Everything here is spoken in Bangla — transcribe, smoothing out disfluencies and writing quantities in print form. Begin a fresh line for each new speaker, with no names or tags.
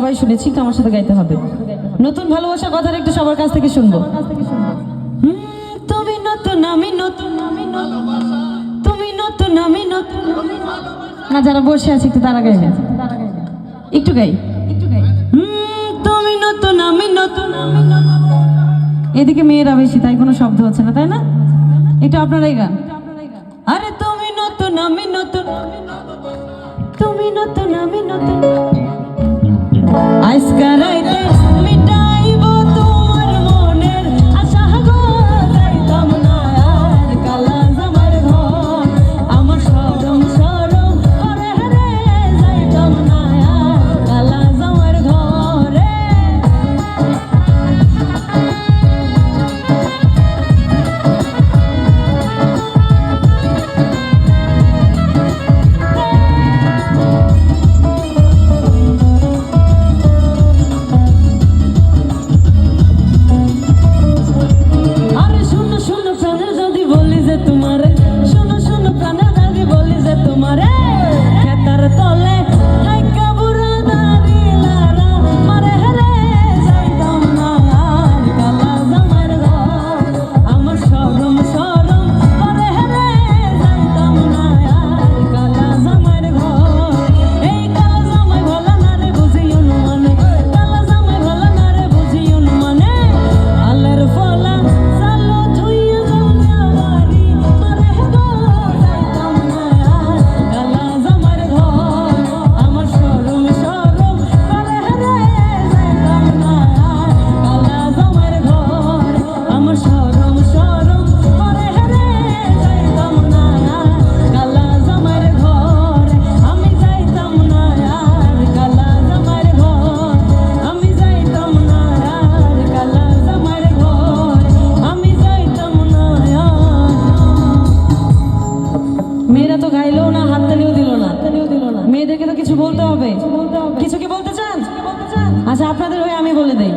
সবাই শুনেছি, তো আমার সাথে গাইতে হবে। নতুন ভালোবাসা কথাটা একটু সবার কাছ থেকে শুনবো। তুমি নতুন আমি নতুন, তুমি নতুন আমি নতুন। না, যারা বসে আছে একটু তারা গাইবে, একটু গাই। তুমি নতুন আমি নতুন। এদিকে মেয়েরা বেশি, তাই কোনো শব্দ হচ্ছে না, তাই না? একটু আপনারাই গান। আরে তুমি নতুন আমি নতুন, তুমি নতুন আমি নতুন। আজকে রাইতে মিটাইব তোমার মনের আশা গো, যাইতাম না আর কালা জামার ঘর। আমার শরম শরম করে রে, যাইতাম না আর কালা জামার ঘরে। মেয়েরা তো গাইলো না, হাততালিও দিল না। মেয়েদেরকে তো কিছু বলতে হবে, কিছু কি বলতে চান? আচ্ছা, আপনাদের হয়ে আমি বলে দেই।